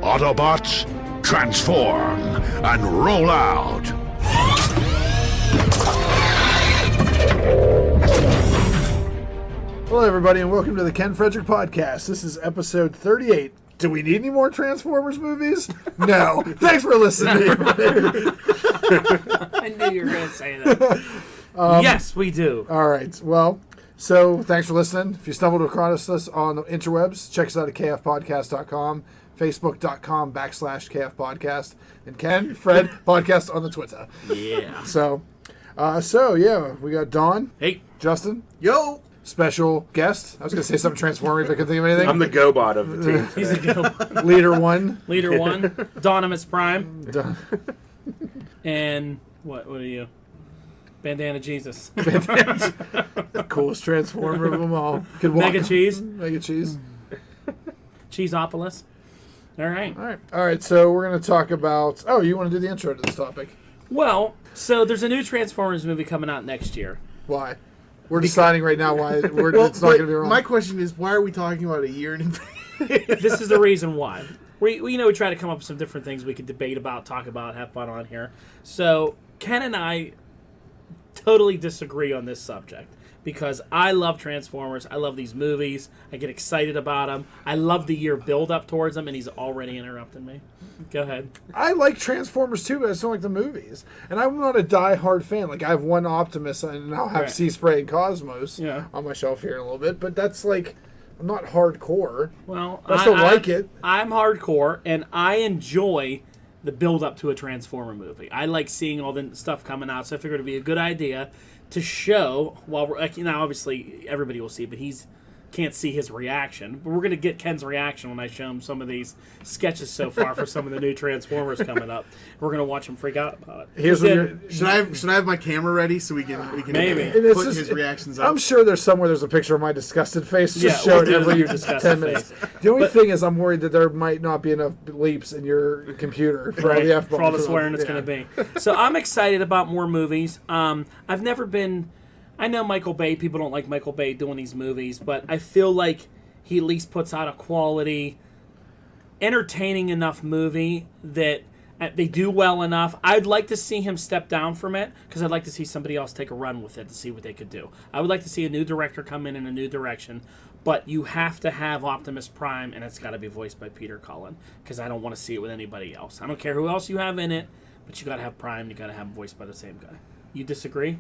Autobots, transform and roll out. Hello, everybody, and welcome to the Ken Frederick Podcast. This is episode 38. Do we need any more Transformers movies? No. Thanks for listening. I knew you were going to say that. Yes, we do. All right. Well, so thanks for listening. If you stumbled across us on the interwebs, check us out at kfpodcast.com, facebook.com/kfpodcast, and Ken Fred Podcast on the Twitter. Yeah. So yeah, we got Don. Hey. Justin. Yo! Special guest. I was going to say something transforming, but I couldn't think of anything. I'm the GoBot of the team. He's a good Leader one. Leader one. Donimus Prime. Don. And what are you? Bandana Jesus. The coolest Transformer of them all. Could walk. Mega Cheese. Mega Cheese. Cheeseopolis. All right. All right. So we're going to talk about... Oh, you want to do the intro to this topic? Well, so there's a new Transformers movie coming out next year. Why? We're deciding right now why it's not going to be wrong. My question is, why are we talking about a year in advance? This is the reason why. We try to come up with some different things we could debate about, talk about, have fun on here. So Ken and I totally disagree on this subject because I love Transformers. I love these movies. I get excited about them. I love the year build up towards them, and he's already interrupting me. Go ahead. I like Transformers too, but I just don't like the movies. And I'm not a die-hard fan. Like, I have one Optimus, and I'll have Right. Sea Spray and Cosmos Yeah. on my shelf here in a little bit. But that's like, I'm not hardcore. Well, I still like it. I'm hardcore, and I enjoy the build up to a Transformer movie. I like seeing all the stuff coming out, so I figured it'd be a good idea to show. While we're now, obviously everybody will see, but can't see his reaction. But we're gonna get Ken's reaction when I show him some of these sketches so far for some of the new Transformers coming up. We're gonna watch him freak out about it. Here's what you're... Should I have my camera ready so we can Maybe. And it's put just- his reactions up? I'm sure there's somewhere there's a picture of my disgusted face. Just Yeah, show we'll it do every your disgusted 10 minutes. face. The only thing is I'm worried that there might not be enough bleeps in your computer for all the F-bombs. for all the swearing it's going to be. So I'm excited about more movies. I've never been... I know Michael Bay, people don't like Michael Bay doing these movies, but I feel like he at least puts out a quality, entertaining enough movie that they do well enough. I'd like to see him step down from it because I'd like to see somebody else take a run with it to see what they could do. I would like to see a new director come in a new direction, but you have to have Optimus Prime, and it's got to be voiced by Peter Cullen because I don't want to see it with anybody else. I don't care who else you have in it, but you got to have Prime. You got to have him voiced by the same guy. You disagree?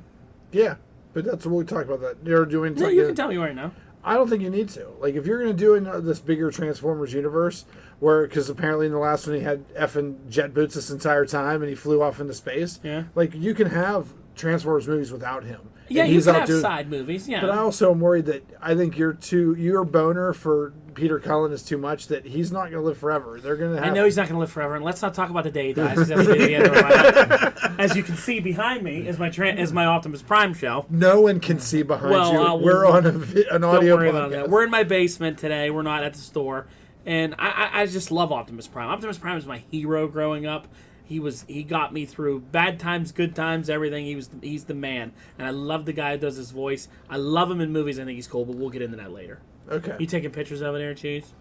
Yeah, but that's what we talk about. That you're doing. No, you can tell me right now. I don't think you need to. Like, if you're going to do this bigger Transformers universe, because apparently in the last one he had effing jet boots this entire time and he flew off into space. Yeah. Like, you can have Transformers movies without him. Yeah, And you he's can out have doing- side movies. Yeah, But I also am worried that I think your boner for Peter Cullen is too much, that he's not going to live forever. They're going to have... I know he's not going to live forever, and let's not talk about the day he dies. 'Cause that'll be the end of my life. As you can see behind me is my Optimus Prime shelf. No one can see behind Well, you. We're on an Don't audio worry podcast. about that. We're in my basement today. We're not at the store, and I just love Optimus Prime. Optimus Prime is my hero growing up. He got me through bad times, good times, everything. He's the man, and I love the guy who does his voice. I love him in movies. I think he's cool, but we'll get into that later. Okay. You taking pictures of it, Air Cheese?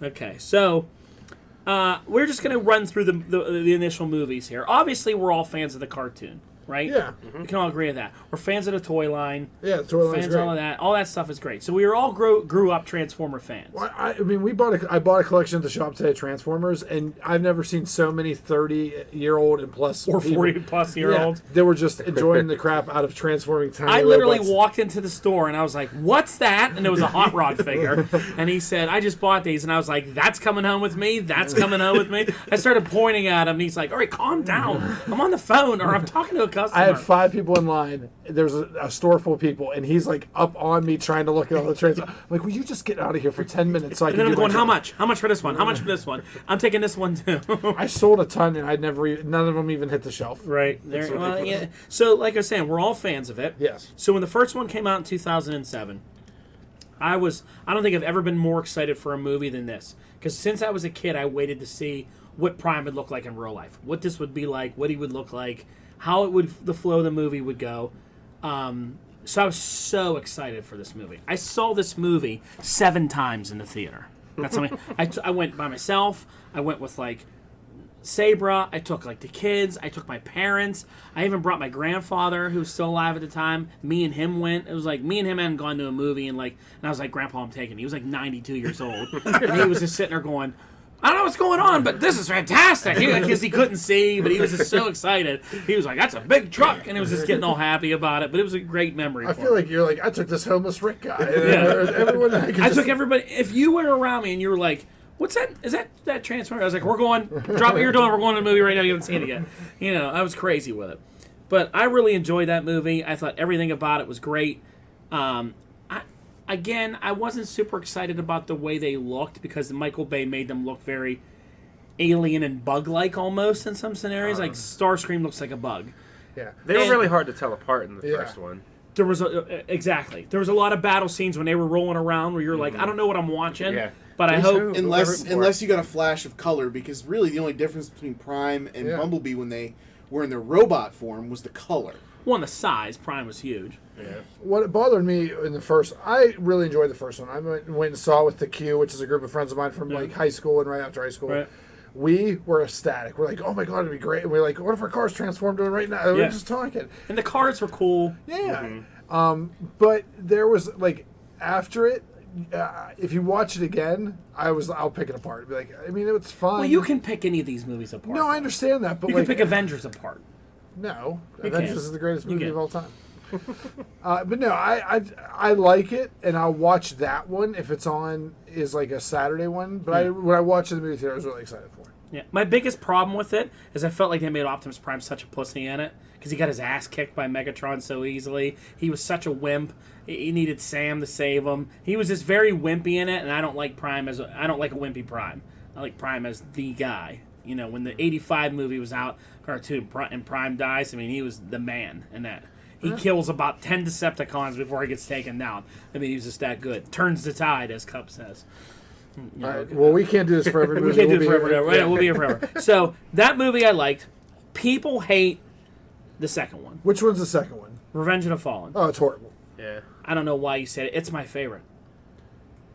Okay, so we're just going to run through the initial movies here. Obviously, we're all fans of the cartoon, right? Yeah. We can all agree on that. We're fans of the toy line. Yeah, the toy line's Fans great. of all of that. All that stuff is great. So we were all grew up Transformer fans. Well, I mean, I bought a collection at the shop today of Transformers, and I've never seen so many 30-year-old and plus Or people. 40-plus-year-olds. Yeah, they were just enjoying the crap out of transforming tiny I literally robots. walked into the store and I was like, "What's that?" And it was a Hot Rod figure. And he said, "I just bought these." And I was like, "That's coming home with me. That's coming home with me." I started pointing at him. And he's like, "All right, calm down. I'm on the phone or I'm talking to a customer." I had 5 people in line. There's a store full of people, and he's like up on me trying to look at all the trains. I'm like, will you just get out of here for 10 minutes so I And can then I'm do going, my "How job?" much? How much for this one? How much for this one? I'm taking this one too." I sold a ton, and none of them even hit the shelf. Right. There, well, yeah. So, like I was saying, we're all fans of it. Yes. So when the first one came out in 2007, I don't think I've ever been more excited for a movie than this. Because since I was a kid, I waited to see what Prime would look like in real life, what this would be like, what he would look like, how the flow of the movie would go. So I was so excited for this movie. I saw this movie 7 times in the theater. That's something. I went by myself. I went with like Sabra. I took like the kids. I took my parents. I even brought my grandfather, who was still alive at the time. Me and him went. It was like me and him hadn't gone to a movie, and I was like, Grandpa, I'm taking. He was like 92 years old, and he was just sitting there going, I don't know what's going on, but this is fantastic. Because he couldn't see, but he was just so excited. He was like, that's a big truck, and he was just getting all happy about it. But it was a great memory. I feel like you're like, I took this homeless Rick guy. Everyone, I took everybody. If you were around me and you were like, what's that? Is that Transformer? I was like, we're going. Drop what you're doing. We're going to the movie right now. You haven't seen it yet. I was crazy with it. But I really enjoyed that movie. I thought everything about it was great. I wasn't super excited about the way they looked because Michael Bay made them look very alien and bug-like almost in some scenarios. Like Starscream looks like a bug. Yeah, they were really hard to tell apart in the first one. There was there was a lot of battle scenes when they were rolling around where you're like, I don't know what I'm watching. Yeah. But I hope unless you got a flash of color, because really the only difference between Prime and Bumblebee when they were in their robot form was the color. One, the size. Prime was huge. Yeah. What bothered me in the first, I really enjoyed the first one. I went and saw with the Q, which is a group of friends of mine from like high school and right after high school. Right. We were ecstatic. We're like, oh my god, it'd be great. And we're like, what if our cars transformed right now? Yeah. We're just talking. And the cars were cool. Yeah. But there was like after it. If you watch it again, I'll pick it apart. Be like, I mean, it's fun. Well, you can pick any of these movies apart. No, I understand that, but you can pick Avengers apart. No, Avengers is the greatest movie of all time. But no, I like it, and I'll watch that one if it's on is like a Saturday one. But when I watched it in the movie theater, I was really excited for it. Yeah, my biggest problem with it is I felt like they made Optimus Prime such a pussy in it because he got his ass kicked by Megatron so easily. He was such a wimp. He needed Sam to save him. He was just very wimpy in it, and I don't like Prime I don't like a wimpy Prime. I like Prime as the guy. When the '85 movie was out, cartoon, and Prime dies, I mean, he was the man in that. He kills about 10 Decepticons before he gets taken down. I mean, he was just that good. Turns the tide, as Cup says. All right. Well, we can't do this for every movie. We can't do it forever. We'll be here forever. So, that movie I liked. People hate the second one. Which one's the second one? Revenge of the Fallen. Oh, it's horrible. Yeah. I don't know why you said it. It's my favorite.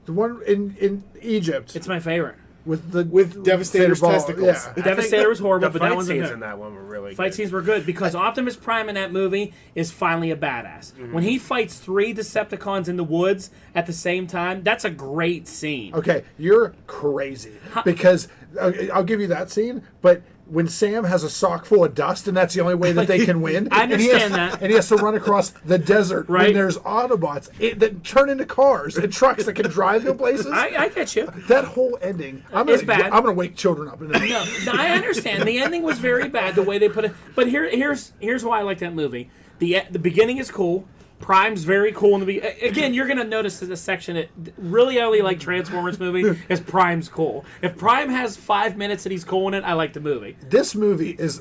The one in Egypt. It's my favorite. With Devastator's testicles. Yeah. Devastator was horrible, but that one's scenes in that one were really good. Fight scenes were good because Optimus Prime in that movie is finally a badass. Mm-hmm. When he fights 3 Decepticons in the woods at the same time, that's a great scene. Okay, you're crazy because I'll give you that scene, but when Sam has a sock full of dust and that's the only way that they can win, I understand that. And he has to run across the desert when there's Autobots that turn into cars and trucks that can drive them places. I get you. That whole ending, I'm gonna wake children up. No, I understand. The ending was very bad the way they put it. But here's why I like that movie. The beginning is cool. Prime's very cool in the beginning. Again, you're going to notice that the section that really only like Transformers movie is Prime's cool. If Prime has 5 minutes and he's cool in it, I like the movie. This movie is,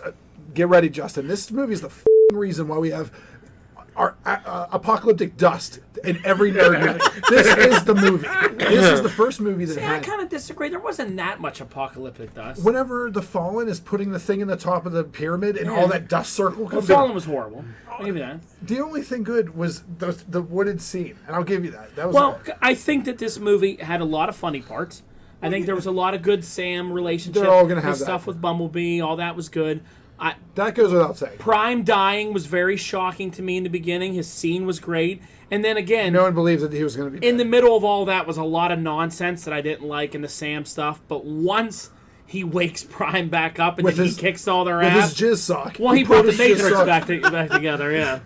get ready, Justin. This movie is the reason why we have our apocalyptic dust in every nerd movie. This is the movie. This is the first movie that had. I kind of disagree. There wasn't that much apocalyptic dust. Whenever the Fallen is putting the thing in the top of the pyramid and all that dust circle comes The Fallen was horrible. I'll give you that. The only thing good was the wooded scene, and I'll give you that. That was I think that this movie had a lot of funny parts. I think there was a lot of good Sam relationship. They're all going to have stuff with Bumblebee. All that was good. That goes without saying. Prime dying was very shocking to me in the beginning. His scene was great. And then again... No one believes that he was going to be dead. In the middle of all that was a lot of nonsense that I didn't like in the Sam stuff. But once he wakes Prime back up and he kicks all their ass... With his jizz sock. Well, he brought the Matrix back together, yeah.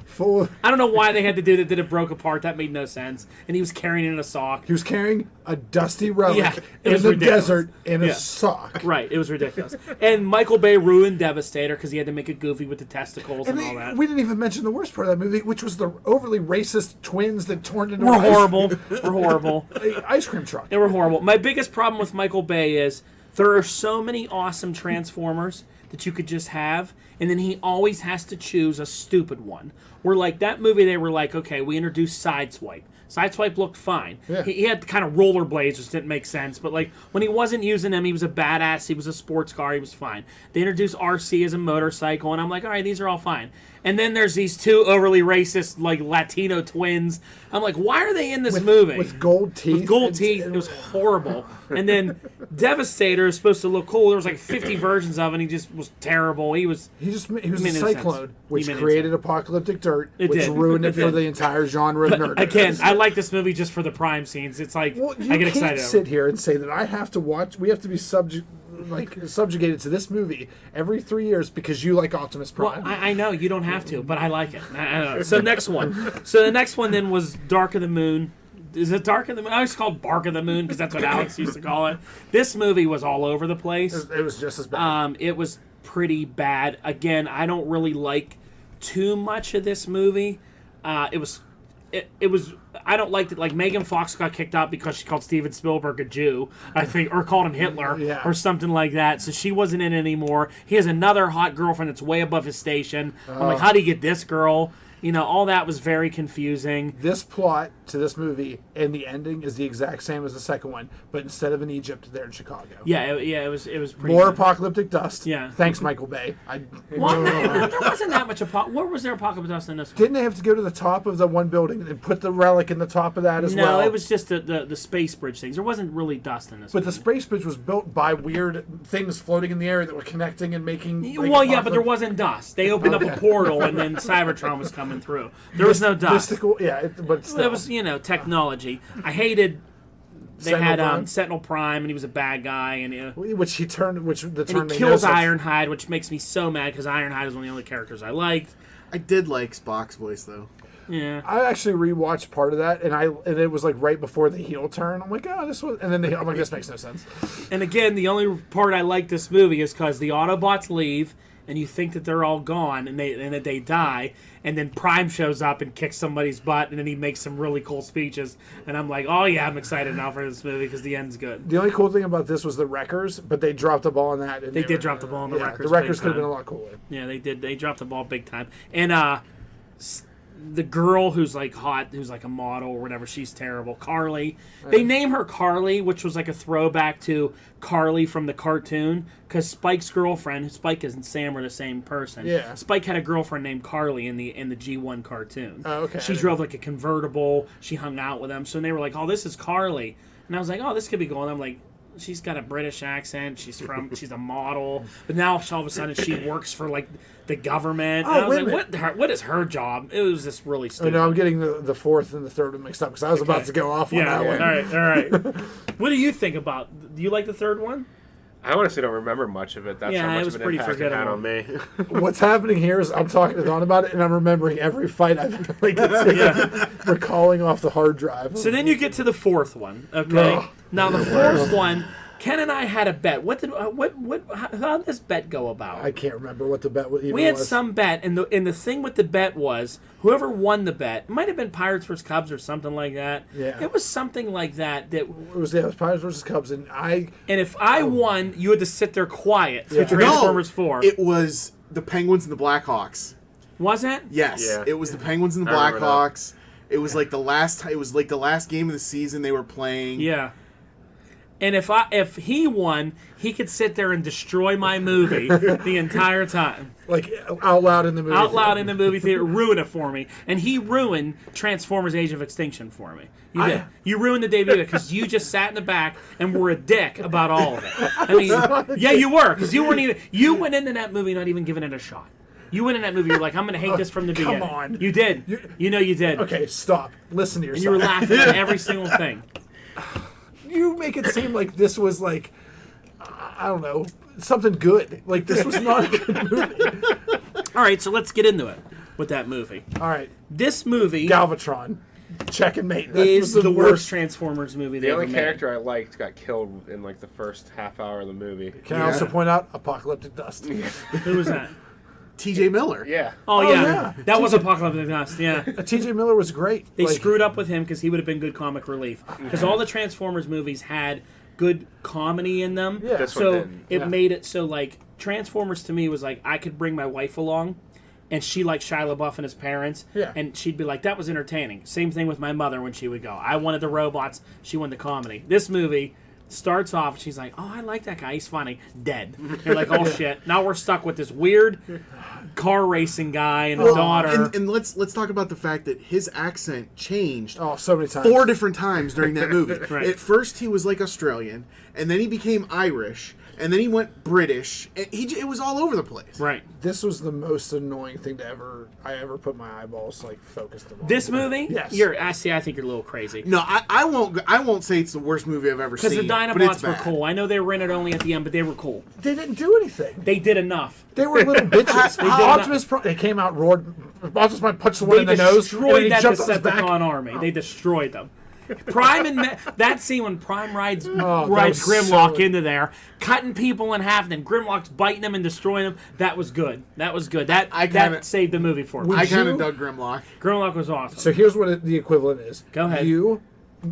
I don't know why they had to do that it broke apart. That made no sense. And he was carrying it in a sock. He was carrying a dusty relic in the desert in a sock. Right, it was ridiculous. And Michael Bay ruined Devastator because he had to make it goofy with the testicles and all that. We didn't even mention the worst part of that movie, which was the overly racist twins that turned into... We're horrible. We're horrible. Ice cream truck. They were horrible. My biggest problem with Michael Bay is there are so many awesome Transformers that you could just have, and then he always has to choose a stupid one. Where like that movie, they were like, okay, we introduced Sideswipe. Sideswipe looked fine. Yeah. He had kind of rollerblades, which didn't make sense. But like when he wasn't using them, he was a badass. He was a sports car. He was fine. They introduced RC as a motorcycle, and I'm like, all right, these are all fine. And then there's these two overly racist, like Latino twins. I'm like, why are they in this movie with gold teeth? With gold teeth, it was horrible. And then Devastator is supposed to look cool. There was like 50 versions of it. And he just was terrible. He was a made no cyclone, sense. which He made no created sense. apocalyptic dirt, It which did. ruined it It for did. the entire genre of nerd. Again, I like this movie just for the Prime scenes. It's like Well, you I get can't excited. sit here and say that I have to watch. We have to be subjugated to this movie every 3 years because you like Optimus Prime. Well, I know you don't have to, but I like it. I know. So next one. So the next one then was Dark of the Moon. Is it Dark of the Moon? I always called Bark of the Moon because that's what Alex used to call it. This movie was all over the place. It was just as bad. It was pretty bad. Again, I don't really like too much of this movie. It was. I don't like that. Like Megan Fox got kicked out because she called Steven Spielberg a Jew, I think, or called him Hitler, Yeah. or something like that. So she wasn't in it anymore. He has another hot girlfriend that's way above his station. I'm like, how do you get this girl? You know, all that was very confusing. This plot to this movie and the ending is the exact same as the second one, but instead of in Egypt, they're in Chicago. It was pretty More good. apocalyptic dust. Yeah. Thanks, Michael Bay. Well, there wasn't that much where was there apocalyptic dust in this one? Didn't they have to go to the top of the one building and put the relic in the top of that as well? No, it was just the space bridge things. There wasn't really dust in this. But the movie. space bridge was built by weird things floating in the air that were connecting and making. Like, Well, yeah, but there apocalyptic- wasn't dust. They opened up a portal, and then Cybertron was coming through. There was no dust. Mystical, yeah, but still. It was, technology. I hated. They Sentinel had Prime? Sentinel Prime, and he was a bad guy, and Which the turn he made kills no sense. Ironhide, which makes me so mad because Ironhide is one of the only characters I liked. I did like Spock's voice though. Yeah. I actually rewatched part of that, and it was like right before the heel turn. I'm like, oh, this was, and then I'm like, this makes no sense. And again, the only part I like this movie is because the Autobots leave, and you think that they're all gone, and that they die, and then Prime shows up and kicks somebody's butt, and then he makes some really cool speeches, and I'm like, oh yeah, I'm excited now for this movie because the end's good. The only cool thing about this was the Wreckers, but they dropped the ball on that. And They did drop the ball on the Wreckers. The Wreckers big could have time. been a lot cooler. Yeah, they did. They dropped the ball big time. And the girl who's like hot, who's like a model or whatever, she's terrible. Carly. They name her Carly, which was like a throwback to Carly from the cartoon, because Spike's girlfriend, Spike and Sam were the same person. Yeah. Spike had a girlfriend named Carly in the G1 cartoon. Oh, okay. She drove like a convertible. She hung out with them. So they were like, "Oh, this is Carly," and I was like, "Oh, this could be going." I'm like, she's got a British accent. She's a model, but now all of a sudden she works for like the government. Oh, And I was wait a like, what is her job? It was just really I stupid. know I'm getting the fourth and the third one mixed up because I was about to go off on Yeah. that one. All right. What do you think about? Do you like the third one? I honestly don't remember much of it. That's Yeah, how it much was of an pretty impact it had forgettable. on me. What's happening here is I'm talking to Don about it, and I'm remembering every fight I've recalling off the hard drive. So then you get to the fourth one. Okay. Ugh. Now the fourth one, Ken and I had a bet. How did this bet go about? I can't remember what the bet even We had was. some bet, and the thing with the bet was whoever won the bet, it might have been Pirates vs. Cubs or something like that. Yeah. It was something like that. It was Pirates versus Cubs, and And if I won, you had to sit there quiet through Yeah. Transformers 4. It was the Penguins and the Blackhawks. Was it? Yes, Yeah. it was the Penguins and the I remember that. Blackhawks. It was like the last. It was like the last game of the season they were playing. Yeah. And if he won, he could sit there and destroy my movie the entire time. like out loud in the movie. Out loud in the movie theater, ruin it for me. And he ruined Transformers Age of Extinction for me. You did. You ruined the debut because you just sat in the back and were a dick about all of it. I mean, yeah, you were, because you weren't even. You went into that movie not even giving it a shot. You went in that movie, you're like, I'm going to hate this from the beginning. Come on. You did. You know you did. Okay, stop. Listen to yourself. And you were laughing at every single thing. You make it seem like this was like, I don't know, something good. Like this was not a good movie. All right, so let's get into it with that movie. All right, This movie Galvatron, check and mate. That is was the worst Transformers movie they The ever only made. character I liked got killed in like the first half hour of the movie. Can I also point out apocalyptic dust? Who was that? T.J. Miller. Yeah. Oh, Oh, yeah. yeah. That was Apocalyptic Dust, yeah. T.J. Miller was great. They Like, screwed up with him because he would have been good comic relief. Because all the Transformers movies had good comedy in them. Yeah. This one So didn't. it Yeah. made it so, like, Transformers to me was like I could bring my wife along, and she liked Shia LaBeouf and his parents, and she'd be like, that was entertaining. Same thing with my mother when she would go. I wanted the robots, she wanted the comedy. This movie starts off, she's like, oh, I like that guy, he's funny. Dead. You're like, oh shit. Now we're stuck with this weird car racing guy and a daughter. And let's talk about the fact that his accent changed so many times. 4 different times during that movie. Right. At first he was like Australian, and then he became Irish, and then he went British. It was all over the place. Right. This was the most annoying thing I ever put my eyeballs focused on. This movie? Yes. I think you're a little crazy. No, I won't say it's the worst movie I've ever seen. Because the Dinobots were cool. I know they were in it only at the end, but they were cool. They didn't do anything. They did enough. They were little bitches. Optimus Prime. They came out, roared. Optimus Prime punched the one in the nose. They destroyed that jumped on his back. Decepticon army. They destroyed them. Prime and that scene when Prime rides was Grimlock into there, cutting people in half, and then Grimlock's biting them and destroying them. That was good. That saved the movie for me. I kind of dug Grimlock. Grimlock was awesome. So here's what the equivalent is. Go ahead.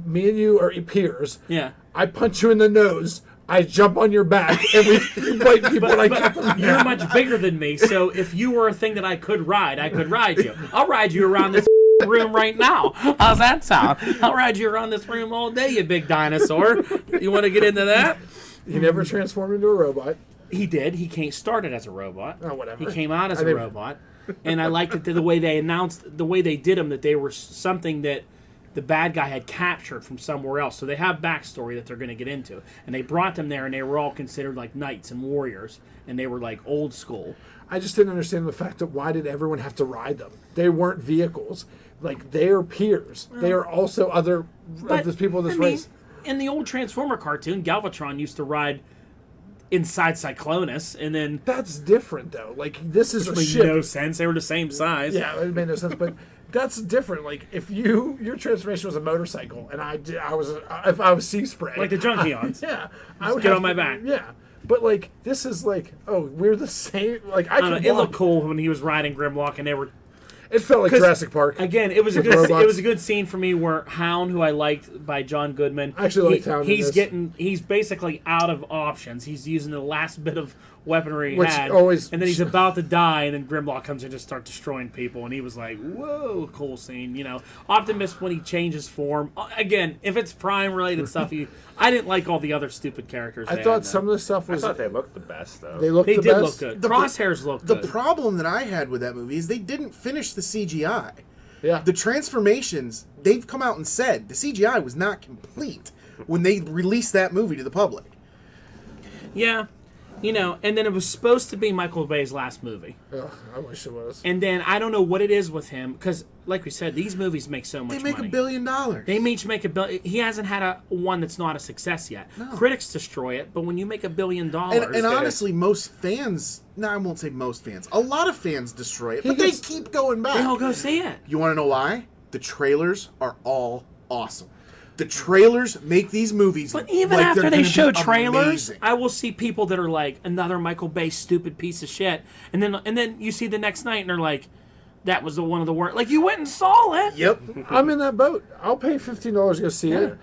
Me and you are peers. Yeah. I punch you in the nose. I jump on your back and we bite people and I cut them. You're much bigger than me, so if you were a thing that I could ride you. I'll ride you around this room right now. How's that sound? I'll ride you around this room all day, you big dinosaur. You want to get into that? He never transformed into a robot. He did. He started as a robot. Oh, whatever. He came out as a robot. And I liked the way they announced, the way they did them, that they were something that the bad guy had captured from somewhere else. So they have backstory that they're going to get into. And they brought them there, and they were all considered like knights and warriors. And they were like old school. I just didn't understand the fact that why did everyone have to ride them? They weren't vehicles. Like, they are peers. They are also other of the people of this race. In the old Transformer cartoon, Galvatron used to ride inside Cyclonus, and then... That's different, though. Like, this is a ship. Made no sense. They were the same size. Yeah, it made no sense, but... That's different. Like if your transformation was a motorcycle, and if I was sea spray, like the Junkions. Yeah, I would get on my back. Yeah, but like this is like, oh, we're the same. Like I don't know. It looked cool when he was riding Grimlock, and they were. It felt like Jurassic Park. Again, it was a good scene for me where Hound, who I liked by John Goodman, I actually liked Hound. He's basically out of options. He's using the last bit of weaponry he had, and then he's about to die, and then Grimlock comes in and just starts destroying people, and he was like, whoa, cool scene. You know, Optimus when he changes form. Again, if it's Prime related stuff, I didn't like all the other stupid characters. I thought some of the stuff was. I thought they looked the best though. They did look good. Crosshairs looked good. The problem that I had with that movie is they didn't finish the CGI. Yeah. The transformations, they've come out and said the CGI was not complete when they released that movie to the public. Yeah. You know, and then it was supposed to be Michael Bay's last movie. Ugh, I wish it was. And then I don't know what it is with him, because, like we said, these movies make so much money. They make $1 billion. They each make $1 billion. He hasn't had one that's not a success yet. No. Critics destroy it, but when you make $1 billion... And honestly, most fans... No, I won't say most fans. A lot of fans destroy it, but they keep going back. They all go see it. You want to know why? The trailers are all awesome. The trailers make these movies. But even like after they show trailers, amazing. I will see people that are like, another Michael Bay stupid piece of shit, and then you see the next night and they're like, that was one of the worst. Like, you went and saw it. Yep. I'm in that boat. I'll pay $15 to go see it.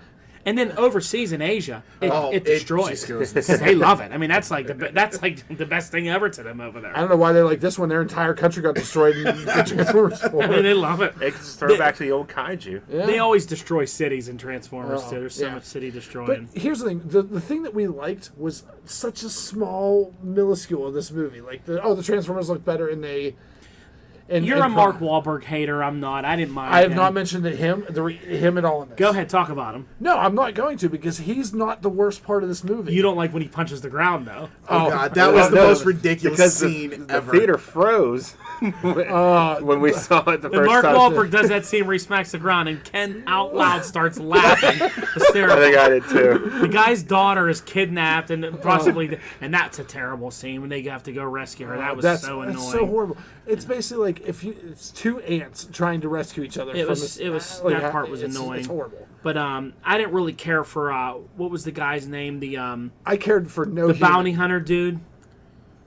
And then overseas in Asia, it destroys. They love it. I mean, that's like the best thing ever to them over there. I don't know why they like this one. Their entire country got destroyed. And Transformers. I mean, they love it. It's throwback to the old kaiju. Yeah. They always destroy cities in Transformers too. There's so much city destroying. But here's the thing: the thing that we liked was such a small minuscule of this movie. Like the Transformers look better, and they. You're a Mark Wahlberg hater. I'm not. I didn't mind. I have not mentioned him at all in this. Go ahead, talk about him. No, I'm not going to, because he's not the worst part of this movie. You don't like when he punches the ground, though. Oh God, that was the most ridiculous scene ever. The theater froze when we saw it the first Mark time. Wahlberg does that scene where he smacks the ground, and Ken out loud starts laughing. Hysterical. I think I did too. The guy's daughter is kidnapped, and possibly, and that's a terrible scene when they have to go rescue her. That was so annoying. That's so horrible. It's basically like it's two ants trying to rescue each other. That part was annoying. It's horrible. But I didn't really care for what was the guy's name? I cared for the bounty hunter dude.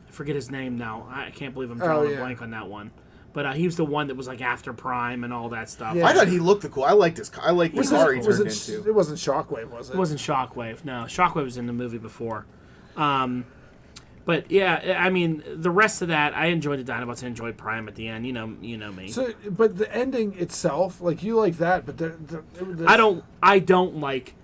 I forget his name now. I can't believe I'm drawing a blank on that one. But he was the one that was like after Prime and all that stuff. Yeah. I thought he looked the cool. I liked his. I liked the car he turned into. It wasn't Shockwave, was it? It wasn't Shockwave. No, Shockwave was in the movie before. But yeah, I mean, the rest of that, I enjoyed the Dinobots. I enjoyed Prime at the end. You know me. So, but the ending itself, like you like that, but I don't like.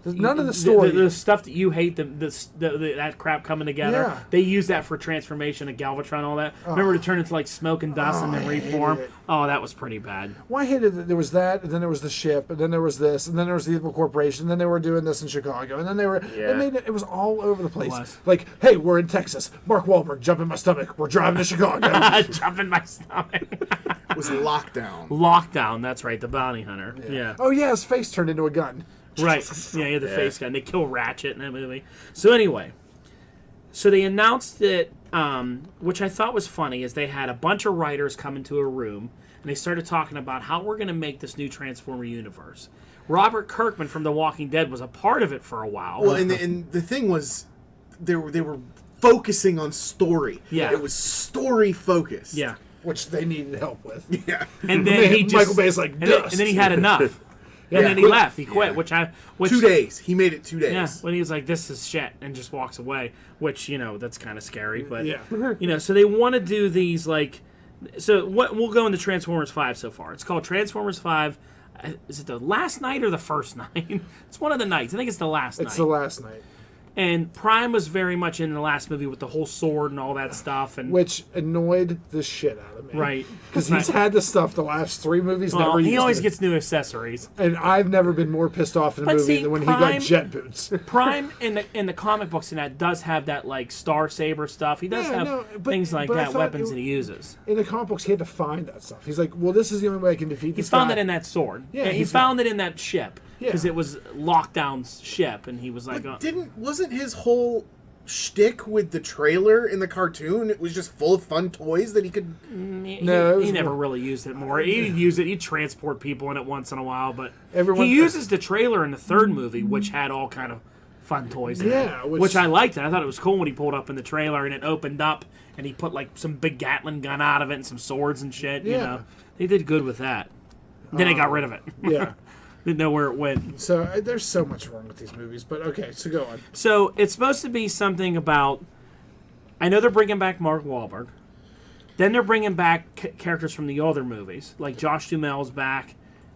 None of the story. The stuff that you hate, that crap coming together, Yeah. they use that for transformation of Galvatron and all that. Remember to turn into like smoke and dust and then reform? Oh, that was pretty bad. Well, I hated that there was that, and then there was the ship, and then there was this, and then there was the Evil Corporation, and then they were doing this in Chicago, and then they were, it was all over the place. Like, hey, we're in Texas. Mark Wahlberg, jump in my stomach. We're driving to Chicago. Jump in my stomach. It was Lockdown. Lockdown, that's right, the bounty hunter. Yeah. Oh, yeah, his face turned into a gun. Right. Yeah, he had the face gun. They kill Ratchet in that movie. So anyway, they announced that, which I thought was funny, is they had a bunch of writers come into a room, and they started talking about how we're going to make this new Transformer universe. Robert Kirkman from The Walking Dead was a part of it for a while. Well, and the thing was, they were focusing on story. Yeah. It was story focused. Yeah. Which they needed help with. Yeah. And then Michael Bay's like, and then he had enough. And then he left. He quit, which 2 days. He made it 2 days. Yeah, when he was like, "This is shit," and just walks away, which that's kind of scary. But yeah. So they want to do these what we'll go into Transformers 5 so far. It's called Transformers 5. Is it the last night or the first night? It's one of the nights. I think it's the last night. It's the last night. And Prime was very much in the last movie with the whole sword and all that stuff, and which annoyed the shit out of me. Right, because he's had this stuff the last 3 movies. Well, he always it. gets new accessories, and I've never been more pissed off in a movie than when Prime, he got jet boots. Prime in the comic books and that does have that like Star Saber stuff. He does things like that, weapons that he uses. In the comic books, he had to find that stuff. He's like, well, this is the only way I can defeat this He found guy. it in that sword. Yeah, he found it in that ship. Because it was Lockdown's ship, and he was like, wasn't his whole shtick with the trailer in the cartoon? It was just full of fun toys that he could. He never really used it more. He'd use it. He'd transport people in it once in a while, but he uses the trailer in the third movie, which had all kind of fun toys in it, which I liked. It. I thought it was cool when he pulled up in the trailer and it opened up, and he put like some big Gatling gun out of it and some swords and shit. Yeah. They did good with that. Then they got rid of it. Yeah. Didn't know where it went. So there's so much wrong with these movies, but okay, so go on. So it's supposed to be something about. I know they're bringing back Mark Wahlberg. Then they're bringing back characters from the other movies, like Josh Duhamel's back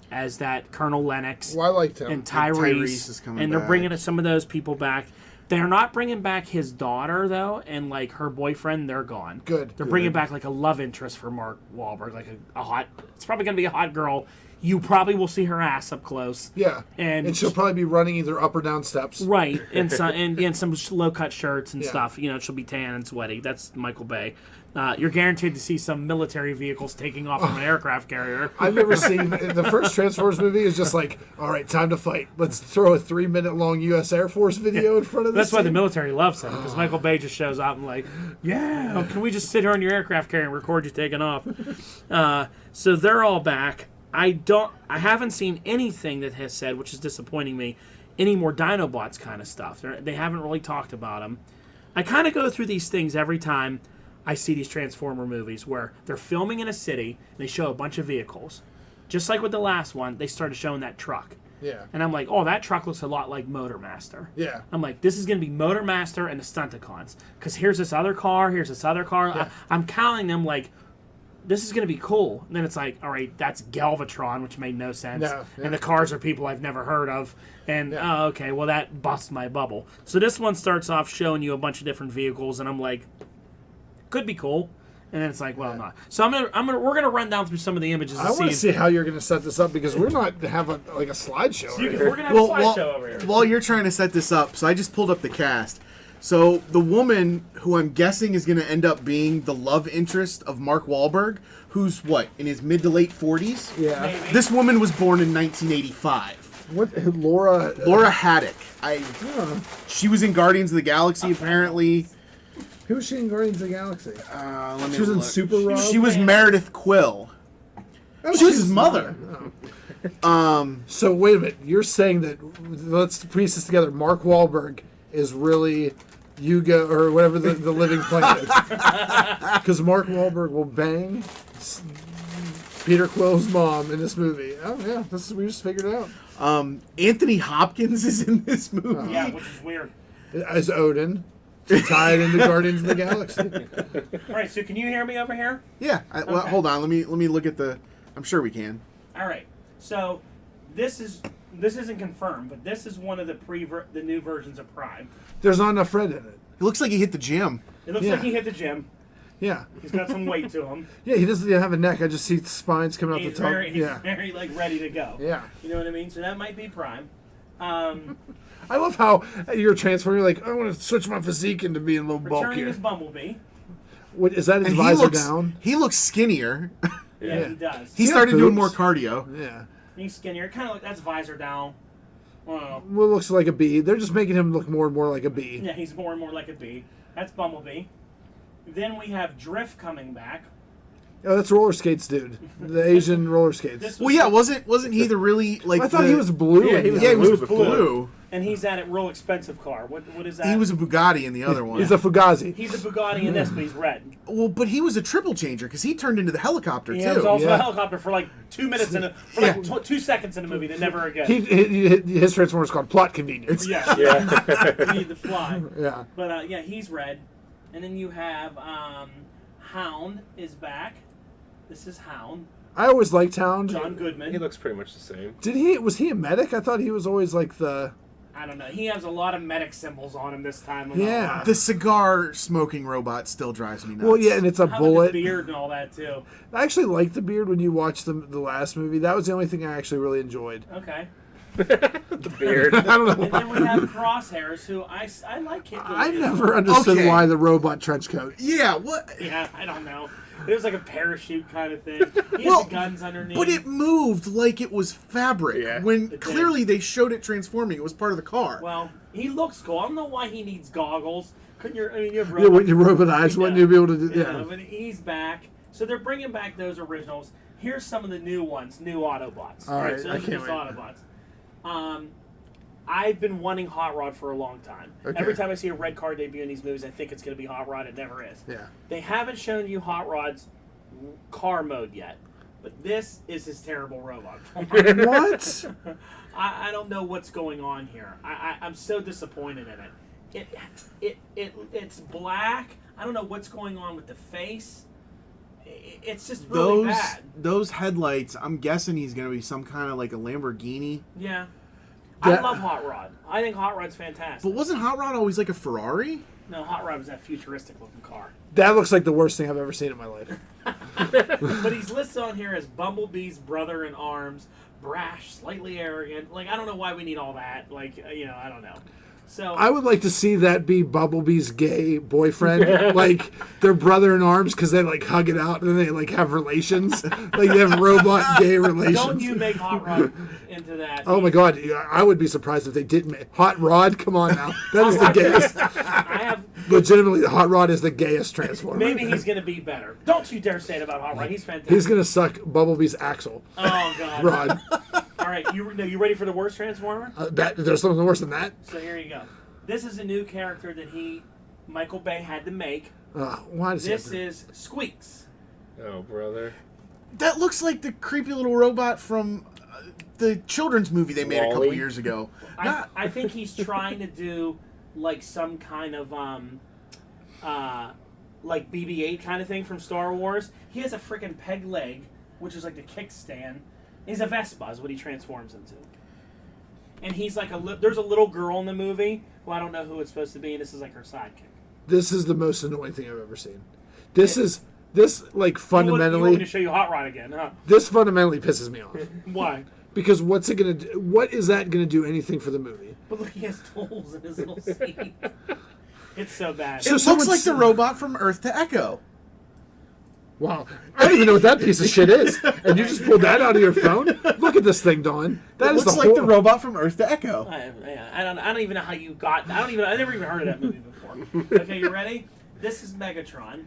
as that Colonel Lennox. Well, I liked him. And Tyrese is coming and they're back. bringing some of those people back. They're not bringing back his daughter though, and like her boyfriend. They're gone. Good. They're bringing back like a love interest for Mark Wahlberg, like a hot. It's probably gonna be a hot girl. You probably will see her ass up close. Yeah, and she'll probably be running either up or down steps. Right, and some low cut shirts and stuff. She'll be tan and sweaty. That's Michael Bay. You're guaranteed to see some military vehicles taking off from an aircraft carrier. I've never seen the first Transformers movie. Is just like, all right, time to fight. Let's throw a 3-minute long U.S. Air Force video in front of this. That's why the military loves him, because Michael Bay just shows up and like, yeah, can we just sit here on your aircraft carrier and record you taking off? So they're all back. I haven't seen anything that has said, which is disappointing me, any more Dinobots kind of stuff. They haven't really talked about them. I kind of go through these things every time I see these Transformer movies where they're filming in a city and they show a bunch of vehicles. Just like with the last one, they started showing that truck. Yeah. And I'm like, oh, that truck looks a lot like Motormaster. Yeah. I'm like, this is going to be Motormaster and the Stunticons. Because here's this other car, here's this other car. Yeah. I'm counting them like, this is going to be cool. And then it's like, all right, that's Galvatron, which made no sense. No, yeah. And the cars are people I've never heard of. And, oh, okay, well, that busts my bubble. So this one starts off showing you a bunch of different vehicles, and I'm like, could be cool. And then it's like, well, not. So we're gonna run down through some of the images. I want to see how you're gonna set this up because we're not have a slideshow. So we're gonna have a slideshow over here. While you're trying to set this up, so I just pulled up the cast. So the woman who I'm guessing is going to end up being the love interest of Mark Wahlberg, who's what, in his mid to late 40s? Yeah. Maybe. This woman was born in 1985. What Laura Haddock. She was in Guardians of the Galaxy apparently. Who was she in Guardians of the Galaxy? She was in Super Rob. She was Meredith Quill. She was his mother. So wait a minute. You're saying that, let's piece this together. Mark Wahlberg is really Yuga or whatever the living planet is. Because Mark Wahlberg will bang Peter Quill's mom in this movie. Oh yeah, we just figured it out. Anthony Hopkins is in this movie. Yeah, which is weird. As Odin. to tie it into Guardians of the Galaxy. All right, so can you hear me over here? Yeah. Well, Okay. hold on. Let me look at the. I'm sure we can. All right. So this isn't confirmed, but this is one of the new versions of Prime. There's not enough red in it. It looks like he hit the gym. It looks Yeah. like he hit the gym. Yeah. He's got some weight to him. Yeah, he doesn't even have a neck. I just see spines coming out He's the top. very, Yeah. like ready to go. Yeah. You know what I mean? So that might be Prime. I love how you're transforming. You're like, I want to switch my physique into being a little Returning bulkier. is Bumblebee. What, is that his And visor down? He looks skinnier. Yeah, Yeah. he does. He He started got doing boobs. more cardio. Yeah. He's skinnier. Kind of like that's visor down. Well, Well, looks like a bee. They're just making him look more and more like a bee. yeah, he's more and more like a bee. That's Bumblebee. Then we have Drift coming back. Oh, that's roller skates, dude. The Asian roller skates. This Well, yeah, wasn't he the really like? I thought he was blue. Yeah, in he the was Yeah, he other was one. Blue before. blue. And he's at a real expensive car. What is that? He was a Bugatti in the other one. He's a Fugazi. He's a Bugatti in this, but he's red. Well, but he was a triple changer because he turned into the helicopter He too. was also Yeah. a helicopter for like 2 minutes for like 2 seconds in the movie. Then never again. His transformer is called plot convenience. yeah, Yeah. you need to fly. Yeah. But yeah, he's red. And then you have Hound is back. This is Hound. I always liked Hound. John Goodman. He looks pretty much the same. Was he a medic? I thought he was always like the. I don't know. He has a lot of medic symbols on him this time. Yeah. The cigar smoking robot still drives me nuts. Well, yeah, and it's a How about bullet. the beard and all that too. I actually liked the beard when you watched the last movie. That was the only thing I actually really enjoyed. Okay. The beard. I don't know. And then we have Crosshairs, who I like him. I never understood Okay. why the robot trench coat. Yeah, what? Yeah, I don't know. It was like a parachute kind of thing. He Well, has the guns underneath. But it moved like it was fabric Yeah. when did. clearly they showed it transforming. It was part of the car. Well, he looks cool. I don't know why he needs goggles. Couldn't you? I mean, you have Yeah, when you robot eyes, wouldn't you be able to do? Yeah, Yeah. but he's back. So they're bringing back those originals. Here's some of the new ones, new Autobots. All right, so I those are can't just wait. Autobots. I've been wanting Hot Rod for a long time. Okay. Every time I see a red car debut in these movies, I think it's going to be Hot Rod. It never is. Yeah. They haven't shown you Hot Rod's car mode yet, but this is his terrible robot form. What? I don't know what's going on here. I'm so disappointed in it. It's black. I don't know what's going on with the face. It's just really bad. those headlights, I'm guessing he's going to be some kind of like a Lamborghini. Yeah. That- I love Hot Rod. I think Hot Rod's fantastic. But wasn't Hot Rod always like a Ferrari? No, Hot Rod was that futuristic looking car. That looks like the worst thing I've ever seen in my life. But he's listed on here as Bumblebee's brother in arms, brash, slightly arrogant. Like, I don't know why we need all that. Like, I don't know. So I would like to see that be Bumblebee's gay boyfriend, like their brother in arms, because they like hug it out and then they like have relations, like they have robot gay relations. don't you make Hot Rod into that. Oh my God, I would be surprised if they didn't. Hot Rod, come on now, that is the gayest. I have. Legitimately, Hot Rod is the gayest transformer. Maybe he's going to be better. Don't you dare say it about Hot Rod. He's fantastic. He's gonna suck Bumblebee's axle. Oh, God. Rod, All right, you ready for the worst Transformer? there's something worse than that. So here you go. This is a new character that Michael Bay had to make. Why does This he? is Squeaks. Oh, brother. That looks like the creepy little robot from the children's movie they made a couple Wall-E? years ago. I think he's trying to do like some kind of like BB-8 kind of thing from Star Wars. He has a freaking peg leg, which is like the kickstand. He's a Vespa is what he transforms into. And he's like there's a little girl in the movie who I don't know who it's supposed to be, and this is like her sidekick. This is the most annoying thing I've ever seen. This like You fundamentally. want me to show you Hot Rod again, huh? This fundamentally pisses me off Why? because what's it gonna do? What is that gonna do anything for the movie? But look, he has tools in his little seat. It's so bad. It looks like the robot from Earth to Echo. Wow, I don't even know what that piece of shit is, and you just pulled that out of your phone. Look at this thing, Dawn. That It is looks the like whole. the robot from Earth to Echo. I don't even know how you got. I never even heard of that movie before. Okay, you ready? This is Megatron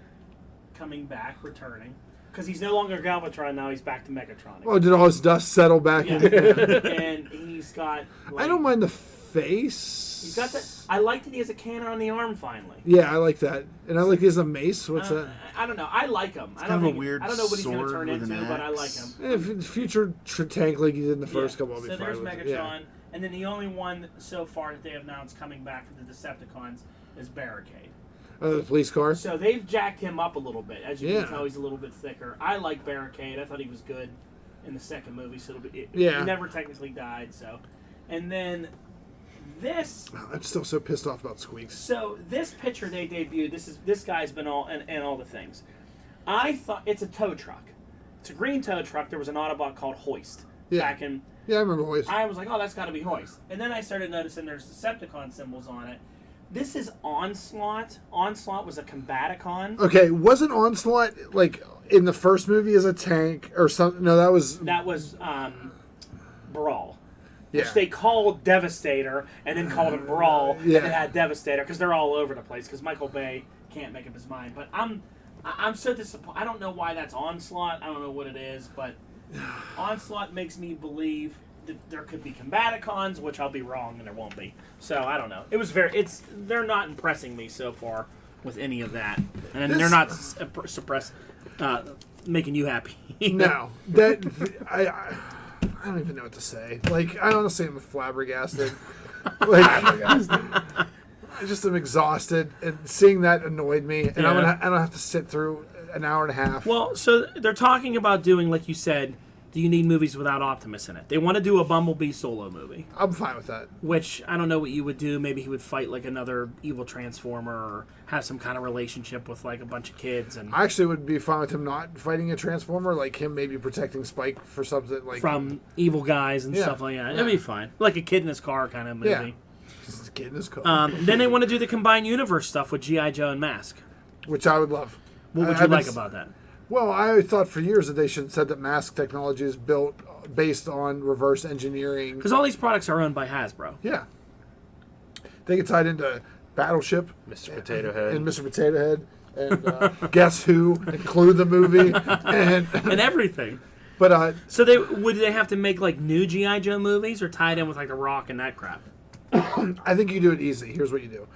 coming back, returning, because he's no longer Galvatron now. He's back to Megatron. Oh, did all his dust settle back? Yeah. in? And he's got. Like, I don't mind the face. He's got that. I like that he has a cannon on the arm finally. Yeah, I like that, and I like his a mace. What's that? I don't know. I like him. I kind don't of a think, weird I don't know what he's going to sword turn with into, an but I like axe. him. If future tank like he did in the first Yeah. couple, I'll be So fine there's with Megatron, it. Yeah. and then the only one so far that they have announced coming back for the Decepticons is Barricade. The police car. So they've jacked him up a little bit. As you Yeah. can tell, he's a little bit thicker. I like Barricade. I thought he was good in the second movie. So he never technically died. So, and then this. I'm still so pissed off about Squeaks. So this picture they debuted. This guy's been all and all the things. I thought it's a tow truck. It's a green tow truck. There was an Autobot called Hoist back in. Yeah, I remember Hoist. I was like, oh, that's got to be Hoist. And then I started noticing there's Decepticon symbols on it. This is Onslaught. Onslaught was a Combaticon. Okay, wasn't Onslaught like in the first movie as a tank or something? No, that was Brawl. yeah. Which they called Devastator and then called him Brawl and Yeah. then had Devastator because they're all over the place because Michael Bay can't make up his mind. But I'm so disappointed. I don't know why that's Onslaught. I don't know what it is, but Onslaught makes me believe that there could be Combaticons, which I'll be wrong and there won't be. So I don't know. They're not impressing me so far with any of that, and they're not making you happy. No, that I don't even know what to say. Like, I honestly am flabbergasted. Like, I just am exhausted, and seeing that annoyed me. And Yeah. I don't have to sit through an hour and a half. Well, so they're talking about doing, like you said, do you need movies without Optimus in it? They want to do a Bumblebee solo movie, I'm fine with that. which I don't know what you would do. Maybe he would fight like another evil Transformer or have some kind of relationship with like a bunch of kids and I actually would be fine with him not fighting a Transformer, like him maybe protecting Spike for something like from evil guys and Yeah. stuff like that. It'd be fine. Like a kid in his car kind of movie. Yeah. Just get in his car, Then they want to do the combined universe stuff with GI Joe and M.A.S.K. which I would love. What would you I've been like about that? Well, I thought for years that they should have said that M.A.S.K technology is built based on reverse engineering. Because all these products are owned by Hasbro. Yeah. They get tied into Battleship Mr. Potato Head. and Mr. Potato Head and Guess Who and Clue the movie And everything. but So would they have to make like new GI Joe movies or tie it in with like The Rock and that crap? I think you do it easy. Here's what you do.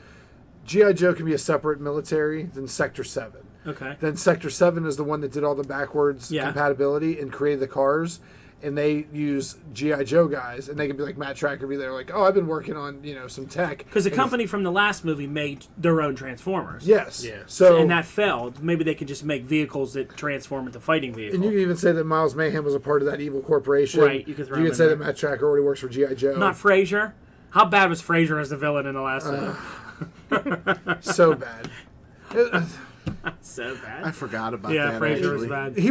G.I. Joe can be a separate military than Sector 7. Okay. Then Sector 7 is the one that did all the backwards compatibility and created the cars. And they use G.I. Joe guys. And they can be like, Matt Tracker be there like, oh, I've been working on, some tech. Because the company from the last movie made their own Transformers. Yes. Yeah. So, And that failed. Maybe they could just make vehicles that transform into fighting vehicles. and you can even say that Miles Mayhem was a part of that evil corporation. Right, you could throw him in say there. that Matt Tracker already works for G.I. Joe. Not Frasier. How bad was Frasier as the villain in the last one? So bad. So bad. I forgot about Yeah, that. Frasier was actually. bad. He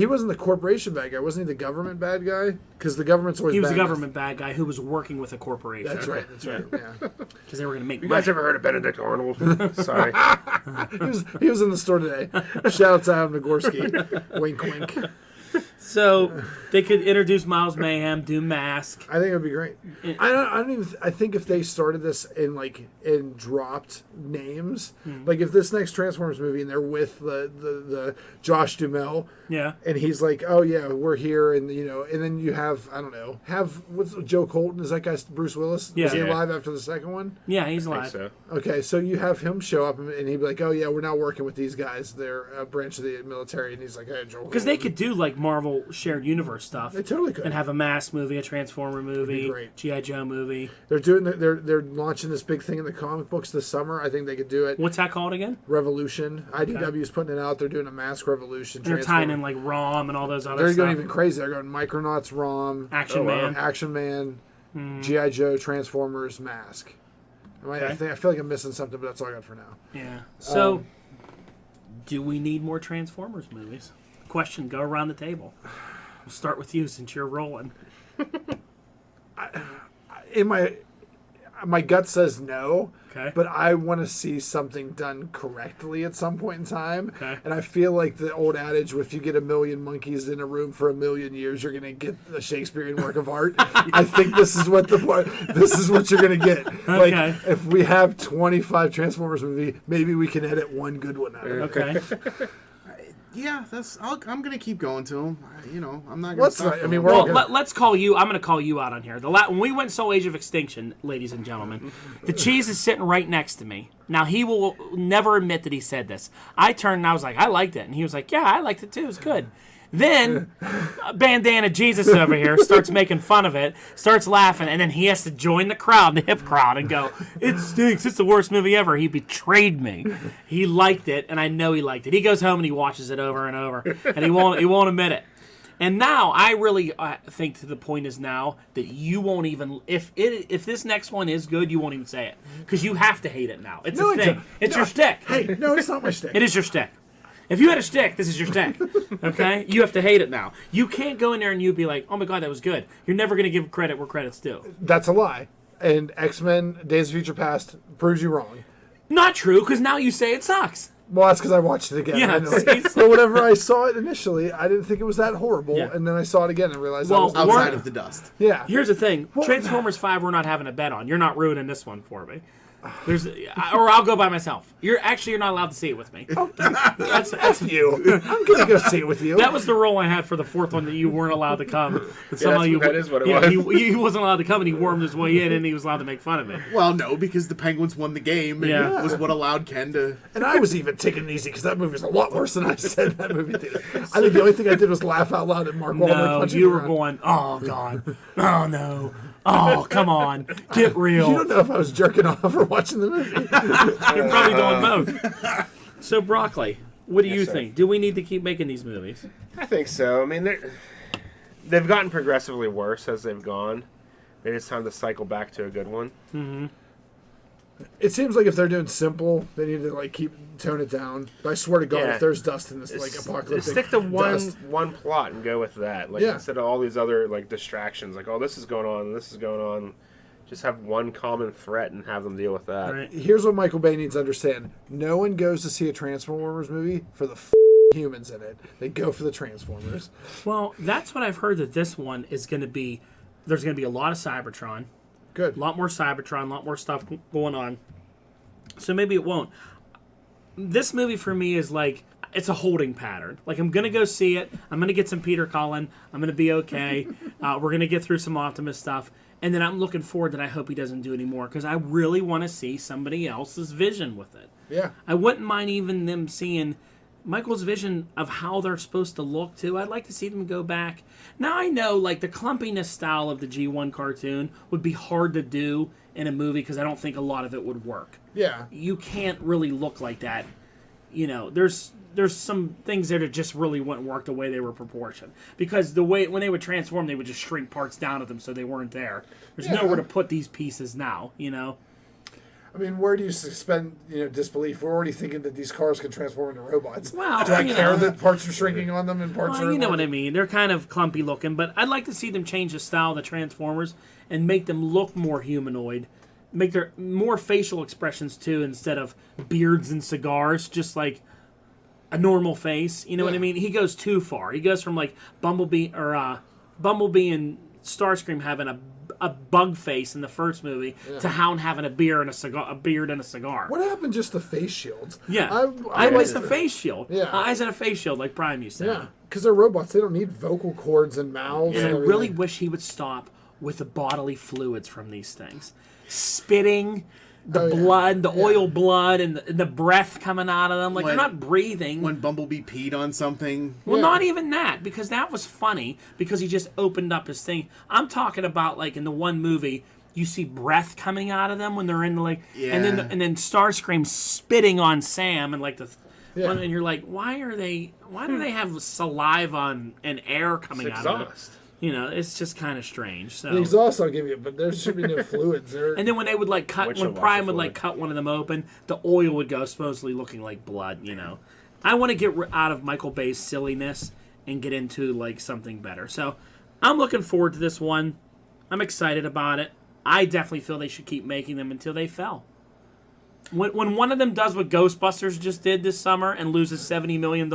wasn't the corporation bad guy. Wasn't he the government bad guy? Because the government's always He was bad the guys. government bad guy who was working with a corporation. That's right. Yeah. Because they were going to make You money. guys ever heard of Benedict Arnold? Sorry. He was in the store today. Shout out to Adam Nagorski. Wink, wink. So they could introduce Miles Mayhem, do M.A.S.K. I think it would be great. I think if they started this in dropped names, like if this next Transformers movie and they're with the Josh Duhamel, Yeah. and he's like, oh yeah, we're here, and and then you have what's Joe Colton? Is that guy Bruce Willis? Yeah. Is he Yeah. alive after the second one? Yeah, he's I alive. think so. Okay, so you have him show up and he'd be like, oh yeah, we're now working with these guys. They're a branch of the military, and he's like, hey, Joe. Because they could do like Marvel shared universe stuff. They totally could. And have a M.A.S.K. movie, a Transformer movie, great. G.I. Joe movie. They're launching this big thing in the comic books this summer. I think they could do it. What's that called again? Revolution. IDW is putting it out. They're doing a M.A.S.K Revolution. They're tying in Transformer. like ROM and all those other They're stuff. going even crazy. They're going Micronauts, ROM, Action Man. Action Man, G.I. Joe, Transformers, M.A.S.K. I feel like I'm missing something, but that's all I got for now. Yeah. So, do we need more Transformers movies? Question, go around the table. We'll start with you since you're rolling. In my gut says no. Okay. But I want to see something done correctly at some point in time. Okay. And I feel like the old adage, if you get a million monkeys in a room for a million years, you're going to get a Shakespearean work of art. I think this is what you're going to get. Okay. Like, if we have 25 Transformers movie, maybe we can edit one good one out of it. Okay. Yeah, I'm gonna keep going to him. I'm not gonna Let's stop. not- I mean, going. we're all Well, let's call you. I'm going to call you out on here. When we went Soul Age of Extinction, ladies and gentlemen, the cheese is sitting right next to me. Now, he will never admit that he said this. I turned and I was like, I liked it. And he was like, yeah, I liked it too. It was good. Then, Bandana Jesus over here starts making fun of it, starts laughing, and then he has to join the crowd, the hip crowd, and go, "It stinks. It's the worst movie ever. He betrayed me." He liked it, and I know he liked it. He goes home and he watches it over and over, and he won't admit it. And now I really think to the point is now that you won't even if this next one is good, you won't even say it because you have to hate it now. It's a thing. It's your shtick. Hey, no, it's not my shtick. It is your shtick. If you had a shtick, this is your shtick. Okay? You have to hate it now. You can't go in there and you be like, "Oh my god, that was good." You're never going to give credit where credit's due. That's a lie. And X-Men: Days of Future Past proves you wrong. Not true, because now you say it sucks. Well, that's because I watched it again. Yeah, so whenever I saw it initially, I didn't think it was that horrible, Yeah. and then I saw it again and realized Well, that was Outside of the dust. yeah. Here's the thing: Transformers 5, we're not having a bet on. You're not ruining this one for me. Or I'll go by myself. You're not allowed to see it with me. That's you. I'm gonna go see it with you. That was the role I had for the fourth one that you weren't allowed to come. that is what it was. He wasn't allowed to come, and he wormed his way in, and he was allowed to make fun of me. Well, no, because the Penguins won the game, and Yeah. it was what allowed Ken to... And I was even taking it easy because that movie was a lot worse than I said that movie did. I think the only thing I did was laugh out loud at Mark Wahlberg No, punching you me were around. going, "Oh God, oh no, oh come on, get real." You don't know if I was jerking off or watching the movie. You're probably doing both. So, Broccoli, what do you sir. think? Do we need to keep making these movies? I think so. I mean, they've gotten progressively worse as they've gone. Maybe it's time to cycle back to a good one. It seems like if they're doing simple, they need to tone it down. But I swear to God, Yeah. if there's dust in this apocalyptic Stick to dust, one plot and go with that. Yeah. Instead of all these other distractions, oh, this is going on, and this is going on. Just have one common threat and have them deal with that. Right. here's what Michael Bay needs to understand: no one goes to see a Transformers movie for the humans in it. They go for the Transformers. Well, that's what I've heard. That this one is going to be. There's going to be a lot of Cybertron, Good. a lot more Cybertron, a lot more stuff going on. So maybe it won't. This movie for me is it's a holding pattern. I'm going to go see it. I'm going to get some Peter Cullen. I'm going to be okay. We're going to get through some Optimus stuff. And then I'm looking forward that I hope he doesn't do anymore because I really want to see somebody else's vision with it. Yeah. I wouldn't mind even them seeing Michael's vision of how they're supposed to look too. I'd like to see them go back. Now I know the clumpiness style of the G1 cartoon would be hard to do in a movie because I don't think a lot of it would work. Yeah. You can't really look like that. There's some things there that just really wouldn't work the way they were proportioned. Because the way when they would transform, they would just shrink parts down of them so they weren't there. There's nowhere to put these pieces now, I mean, where do you suspend disbelief? We're already thinking that these cars can transform into robots. Well, do I care that parts are shrinking on them and parts are? You know what I mean. They're kind of clumpy looking, but I'd like to see them change the style of the Transformers and make them look more humanoid. Make their more facial expressions too, instead of beards and cigars, just like a normal face. You know what I mean? He goes too far. He goes from Bumblebee and Starscream having a bug face in the first movie to Hound having a beard and a cigar. What happened just to face shields? Yeah, I miss the face shield. Yeah. Eyes and a face shield like Prime used to have. Yeah, because they're robots. They don't need vocal cords and mouths. And I everything. really wish he would stop with the bodily fluids from these things. Spitting, the blood, the oil blood, and the breath coming out of them. They're not breathing. When Bumblebee peed on something. Well, not even that, because that was funny, because he just opened up his thing. I'm talking about, in the one movie, you see breath coming out of them when they're in the, and then Starscream spitting on Sam, and and you're like, why do they have saliva and air coming out of them? It's just kind of strange. So the exhaust I'll give you, but there should be no fluids there. And then when they would when Prime would cut one of them open, the oil would go, supposedly looking like blood. I want to get out of Michael Bay's silliness and get into something better. So I'm looking forward to this one. I'm excited about it. I definitely feel they should keep making them until they fail. When one of them does what Ghostbusters just did this summer and loses $70 million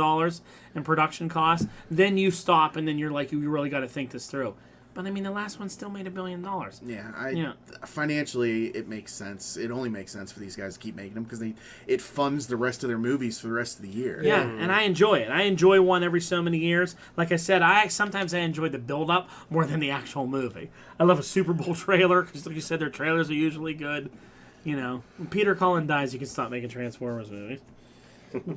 in production costs, then you stop and then you're like, you really got to think this through. But I mean, the last one still made $1 billion. Yeah, financially, it makes sense. It only makes sense for these guys to keep making them because it funds the rest of their movies for the rest of the year. Yeah, and I enjoy it. I enjoy one every so many years. Like I said, sometimes I enjoy the build-up more than the actual movie. I love a Super Bowl trailer because, like you said, their trailers are usually good. When Peter Cullen dies, you can stop making Transformers movies.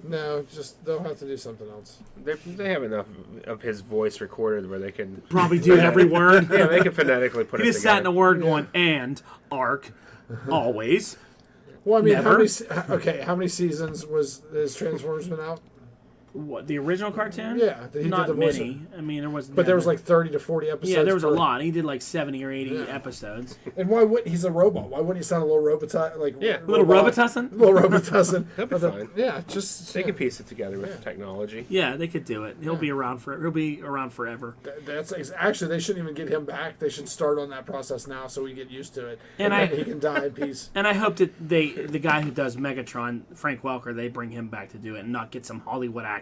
No, just they'll have to do something else. They have enough of his voice recorded where they can Probably do every word. Yeah, they can phonetically put it He just together. sat in a word going, and, arc, always. Well, I mean, Never. how many seasons has Transformers been out? What, the original cartoon? Yeah, that he Not did the voice. many. I mean, there was. But there was like 30 to 40 episodes. Yeah, there was a per- lot. He did like 70 or 80 episodes. And why wouldn't he's a robot? Why wouldn't he sound a little robot like Little Robitussin? Little Robitussin. He'll be fine. Yeah, just They can piece it together with the technology. Yeah, they could do it. He'll be around forever. Actually they shouldn't even get him back. They should start on that process now so we get used to it. And then he can die in peace. And I hope that the guy who does Megatron, Frank Welker, they bring him back to do it and not get some Hollywood actor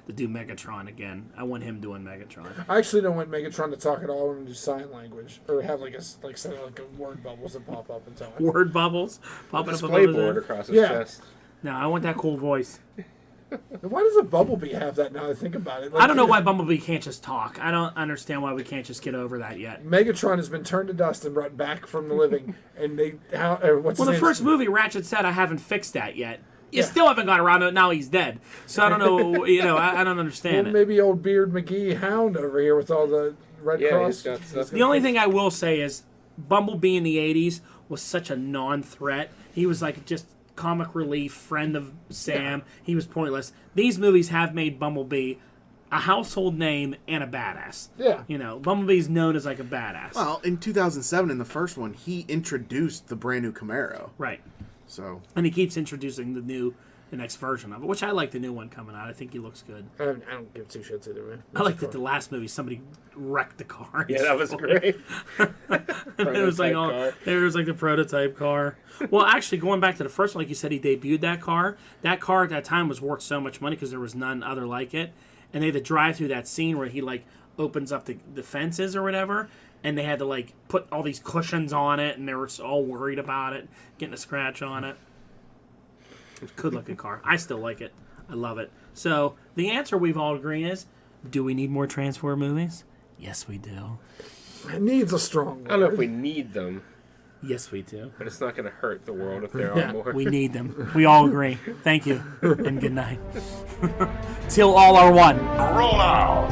to do Megatron again. I want him doing Megatron. I actually don't want Megatron to talk at all. I want him to do sign language or have like a word bubbles that pop up and talk. Word bubbles popping up Display above board his across his Yeah. chest. No, I want that cool voice. Why does a Bumblebee have that now that I think about it? Like, I don't know why Bumblebee can't just talk. I don't understand why we can't just get over that yet. Megatron has been turned to dust and brought back from the living, and what's Well, his the name? first movie, Ratchet said, I haven't fixed that yet. You Yeah. still haven't got around to it. Now he's dead. So I don't know. I don't understand Well, it. maybe old Beard McGee Hound over here with all the Red Yeah, Cross. he's got stuff. The only thing I will say is Bumblebee in the 80s was such a non-threat. He was like just comic relief, friend of Sam. He was pointless. These movies have made Bumblebee a household name and a badass. Yeah. Bumblebee's known as like a badass. Well, in 2007, in the first one, he introduced the brand new Camaro. Right. So And he keeps introducing the next version of it, which I like the new one coming out. I think he looks good. I don't give two shits either way. I like that the last movie somebody wrecked the car. Yeah, that was great. It was like Prototype car. there was like the prototype car. Well, actually, going back to the first one, like you said, he debuted that car. That car at that time was worth so much money because there was none other like it. And they had to drive through that scene where he like opens up the fences or whatever, and they had to like put all these cushions on it, and they were all worried about it getting a scratch on it. Good looking car. I still like it. I love it. So the answer we've all agreed is: do we need more Transformer movies? Yes, we do. It needs a strong word. I don't know if we need them, Yes, we do. but it's not going to hurt the world if there Yeah. are more. We need them. We all agree. Thank you, and good night. Till all are one. Roll out!